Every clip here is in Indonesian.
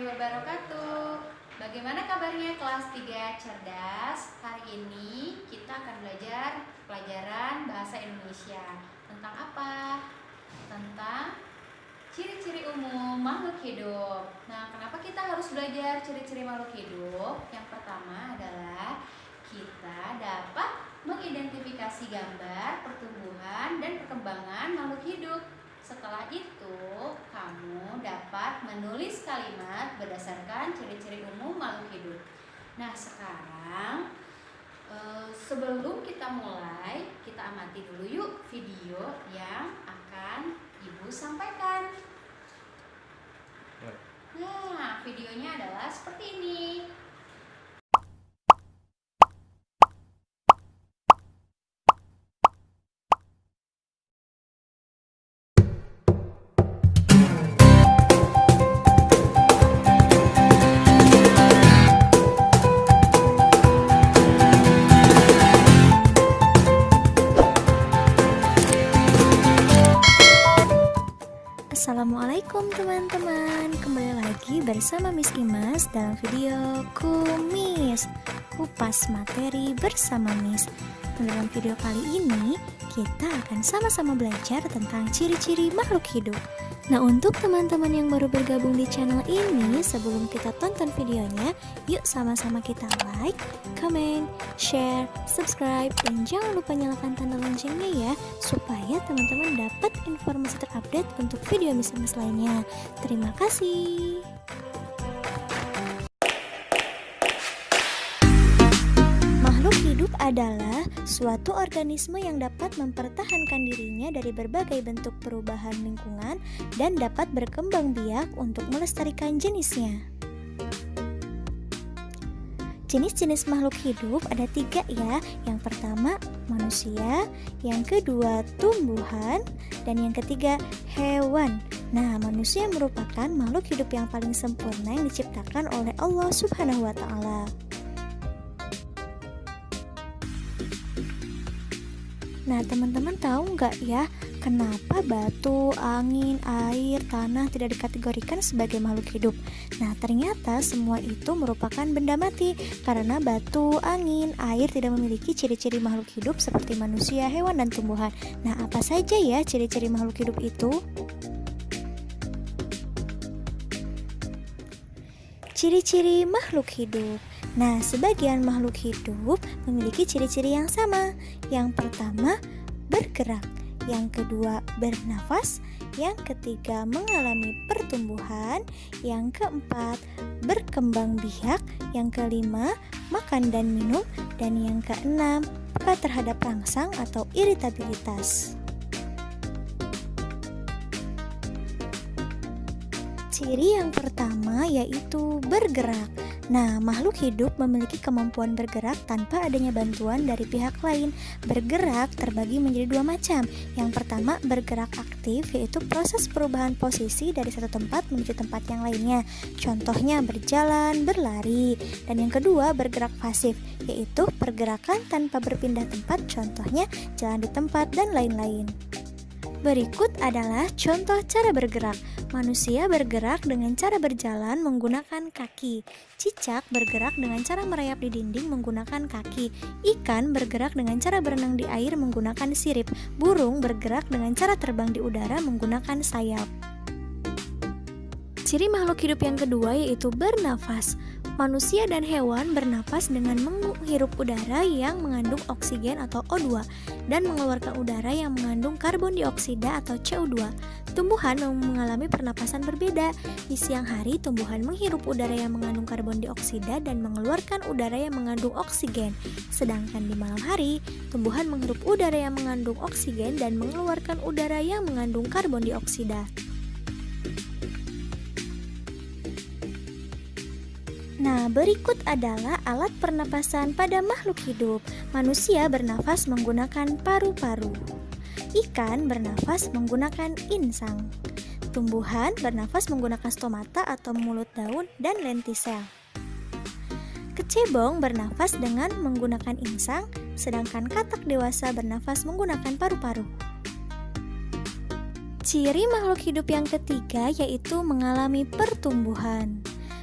warahmatullahi wabarakatuh. Bagaimana kabarnya kelas 3 cerdas? Hari ini kita akan belajar pelajaran bahasa Indonesia. Tentang apa? Tentang ciri-ciri umum makhluk hidup. Nah, kenapa kita harus belajar ciri-ciri makhluk hidup? Yang pertama adalah kita dapat mengidentifikasi gambar pertumbuhan dan perkembangan makhluk hidup. Setelah itu, kamu dapat menulis kalimat berdasarkan ciri-ciri umum makhluk hidup. Nah, sekarang sebelum kita mulai, kita amati dulu yuk video yang akan Ibu sampaikan. Nah, videonya adalah seperti ini. Assalamualaikum teman-teman, kembali lagi bersama Miss Imas dalam video Kumis, kupas materi bersama Miss. Dalam video kali ini kita akan sama-sama belajar tentang ciri-ciri makhluk hidup. Nah, untuk teman-teman yang baru bergabung di channel ini, sebelum kita tonton videonya, yuk sama-sama kita like, comment, share, subscribe, dan jangan lupa nyalakan tanda loncengnya ya, supaya teman-teman dapat informasi terupdate untuk video Miss lainnya. Terima kasih. Makhluk hidup adalah suatu organisme yang dapat mempertahankan dirinya dari berbagai bentuk perubahan lingkungan dan dapat berkembang biak untuk melestarikan jenisnya. Jenis-jenis makhluk hidup ada 3 ya. Yang pertama manusia, yang kedua tumbuhan, dan yang ketiga hewan. Nah, manusia merupakan makhluk hidup yang paling sempurna yang diciptakan oleh Allah Subhanahu wa Ta'ala. Nah, teman-teman tahu nggak ya, kenapa batu, angin, air, tanah tidak dikategorikan sebagai makhluk hidup? Nah, ternyata semua itu merupakan benda mati, karena batu, angin, air tidak memiliki ciri-ciri makhluk hidup seperti manusia, hewan, dan tumbuhan. Nah, apa saja ya ciri-ciri makhluk hidup itu? Ciri-ciri makhluk hidup. Nah, sebagian makhluk hidup memiliki ciri-ciri yang sama. Yang pertama, bergerak. Yang kedua, bernafas. Yang ketiga, mengalami pertumbuhan. Yang keempat, berkembang biak. Yang kelima, makan dan minum. Dan yang keenam, peka terhadap rangsang atau iritabilitas. Ciri yang pertama yaitu bergerak. Nah, makhluk hidup memiliki kemampuan bergerak tanpa adanya bantuan dari pihak lain. Bergerak terbagi menjadi 2 macam. Yang pertama, bergerak aktif, yaitu proses perubahan posisi dari satu tempat menuju tempat yang lainnya. Contohnya berjalan, berlari. Dan yang kedua, bergerak pasif, yaitu pergerakan tanpa berpindah tempat, contohnya jalan di tempat dan lain-lain. Berikut adalah contoh cara bergerak. Manusia bergerak dengan cara berjalan menggunakan kaki. Cicak bergerak dengan cara merayap di dinding menggunakan kaki. Ikan bergerak dengan cara berenang di air menggunakan sirip. Burung bergerak dengan cara terbang di udara menggunakan sayap. Ciri makhluk hidup yang kedua yaitu bernafas. Manusia dan hewan bernapas dengan menghirup udara yang mengandung oksigen atau O2 dan mengeluarkan udara yang mengandung karbon dioksida atau CO2. Tumbuhan mengalami pernapasan berbeda. Di siang hari, tumbuhan menghirup udara yang mengandung karbon dioksida dan mengeluarkan udara yang mengandung oksigen. Sedangkan di malam hari, tumbuhan menghirup udara yang mengandung oksigen dan mengeluarkan udara yang mengandung karbon dioksida. Nah, berikut adalah alat pernapasan pada makhluk hidup. Manusia bernafas menggunakan paru-paru. Ikan bernafas menggunakan insang. Tumbuhan bernafas menggunakan stomata atau mulut daun dan lentisel. Kecebong bernafas dengan menggunakan insang, sedangkan katak dewasa bernafas menggunakan paru-paru. Ciri makhluk hidup yang ketiga yaitu mengalami pertumbuhan.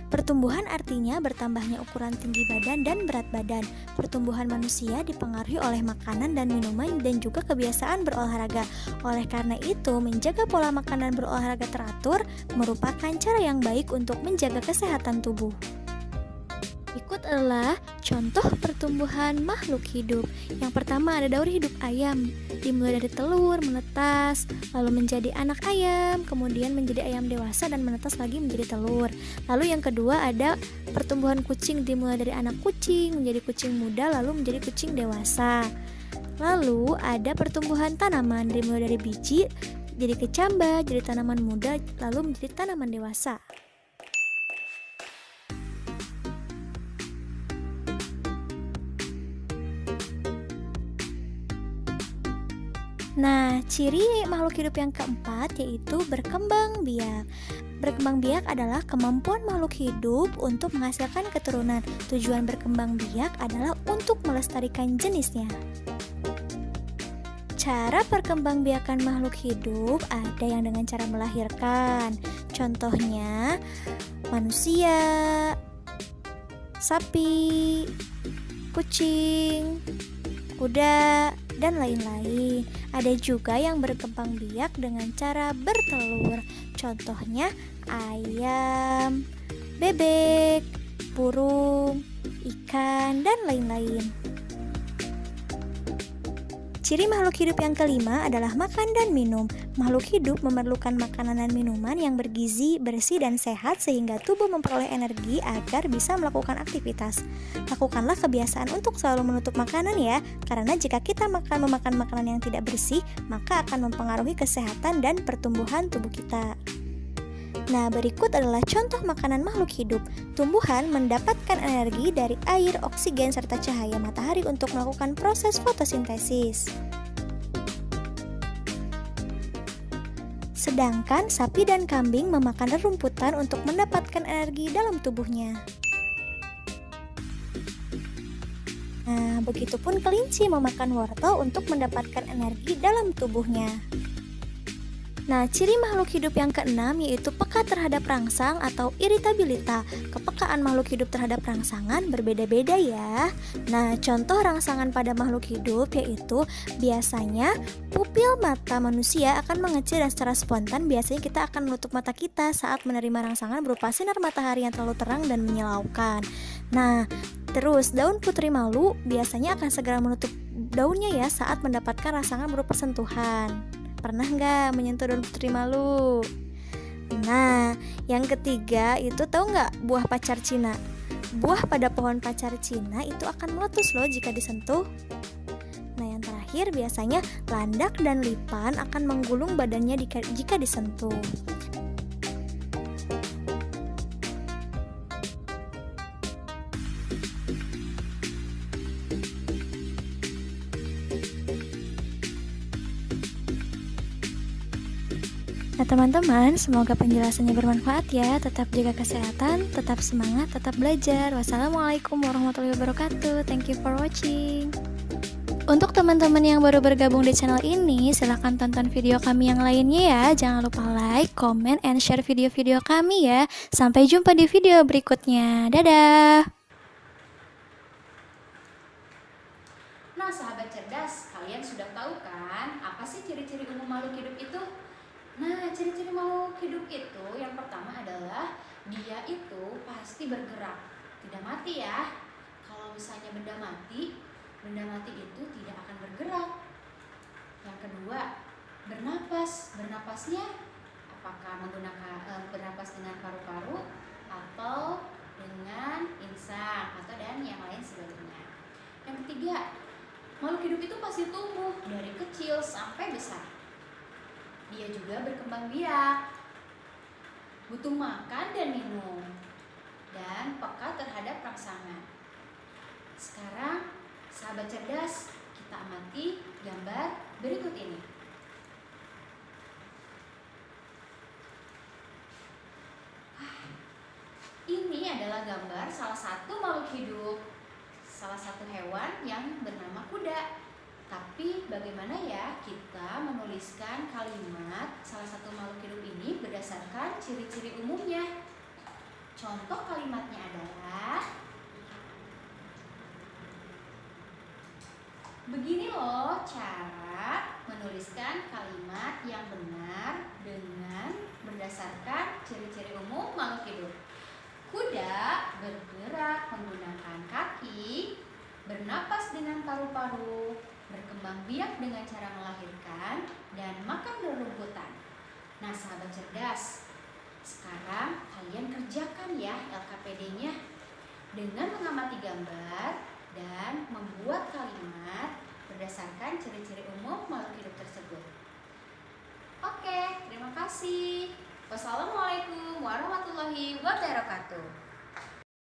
Pertumbuhan artinya bertambahnya ukuran tinggi badan dan berat badan. Pertumbuhan manusia dipengaruhi oleh makanan dan minuman dan juga kebiasaan berolahraga. Oleh karena itu, menjaga pola makan dan berolahraga teratur merupakan cara yang baik untuk menjaga kesehatan tubuh. Berikut adalah contoh pertumbuhan makhluk hidup. Yang pertama ada daur hidup ayam. Dimulai dari telur, menetas, lalu menjadi anak ayam, kemudian menjadi ayam dewasa dan menetas lagi menjadi telur. Lalu yang kedua ada pertumbuhan kucing. Dimulai dari anak kucing, menjadi kucing muda, lalu menjadi kucing dewasa. Lalu ada pertumbuhan tanaman. Dimulai dari biji, jadi kecambah, jadi tanaman muda, lalu menjadi tanaman dewasa. Nah, ciri makhluk hidup yang keempat yaitu berkembang biak. Berkembang biak adalah kemampuan makhluk hidup untuk menghasilkan keturunan. Tujuan berkembang biak adalah untuk melestarikan jenisnya. Cara perkembangbiakan makhluk hidup ada yang dengan cara melahirkan. Contohnya manusia, sapi, kucing, kuda, dan lain-lain. Ada juga yang berkembang biak dengan cara bertelur. Contohnya ayam, bebek, burung, ikan, dan lain-lain. Ciri makhluk hidup yang kelima adalah makan dan minum. Makhluk hidup memerlukan makanan dan minuman yang bergizi, bersih, dan sehat sehingga tubuh memperoleh energi agar bisa melakukan aktivitas. Lakukanlah kebiasaan untuk selalu menutup makanan ya, karena jika kita memakan makanan yang tidak bersih, maka akan mempengaruhi kesehatan dan pertumbuhan tubuh kita. Nah, berikut adalah contoh makanan makhluk hidup. Tumbuhan mendapatkan energi dari air, oksigen, serta cahaya matahari untuk melakukan proses fotosintesis. Sedangkan sapi dan kambing memakan rerumputan untuk mendapatkan energi dalam tubuhnya. Nah, begitupun kelinci memakan wortel untuk mendapatkan energi dalam tubuhnya. Nah, ciri makhluk hidup yang keenam yaitu peka terhadap rangsang atau iritabilitas. Kepekaan makhluk hidup terhadap rangsangan berbeda-beda ya. Nah, contoh rangsangan pada makhluk hidup yaitu biasanya pupil mata manusia akan mengecil dan secara spontan biasanya kita akan menutup mata kita saat menerima rangsangan berupa sinar matahari yang terlalu terang dan menyilaukan. Nah, terus daun putri malu biasanya akan segera menutup daunnya ya saat mendapatkan rangsangan berupa sentuhan. Pernah nggak menyentuh daun putri malu? Nah, yang ketiga itu tahu nggak buah pacar Cina? Buah pada pohon pacar Cina itu akan meletus loh jika disentuh. Nah, yang terakhir biasanya landak dan lipan akan menggulung badannya jika disentuh. Nah teman-teman, semoga penjelasannya bermanfaat ya. Tetap jaga kesehatan, tetap semangat, tetap belajar. Wassalamualaikum warahmatullahi wabarakatuh. Thank you for watching. Untuk teman-teman yang baru bergabung di channel ini, silahkan tonton video kami yang lainnya ya. Jangan lupa like, comment, and share video-video kami ya. Sampai jumpa di video berikutnya. Dadah! Nah, sahabat cerdas, kalian sudah tahu kan apa sih ciri-ciri umum makhluk hidup itu? Nah, ciri-ciri makhluk hidup itu yang pertama adalah dia itu pasti bergerak, tidak mati ya. Kalau misalnya benda mati itu tidak akan bergerak. Yang kedua, bernapas. Bernapasnya apakah menggunakan bernapas dengan paru-paru atau dengan insang atau dan yang lain sebagainya. Yang ketiga, makhluk hidup itu pasti tumbuh dari kecil sampai besar. Dia juga berkembang biak, butuh makan dan minum, dan peka terhadap rangsangan. Sekarang, sahabat cerdas, kita amati gambar berikut ini. Ini adalah gambar salah satu makhluk hidup, salah satu hewan yang bernama kuda. Tapi bagaimana ya kita menuliskan kalimat salah satu makhluk hidup ini berdasarkan ciri-ciri umumnya? Contoh kalimatnya adalah, begini loh cara menuliskan kalimat yang benar dengan berdasarkan ciri-ciri umum makhluk hidup. Kuda bergerak menggunakan kaki, bernapas dengan paru-paru, berkembang biak dengan cara melahirkan, dan makan rerumputan. Nah, sahabat cerdas, sekarang kalian kerjakan ya LKPD-nya dengan mengamati gambar dan membuat kalimat berdasarkan ciri-ciri umum makhluk hidup tersebut. Oke, terima kasih. Wassalamualaikum warahmatullahi wabarakatuh.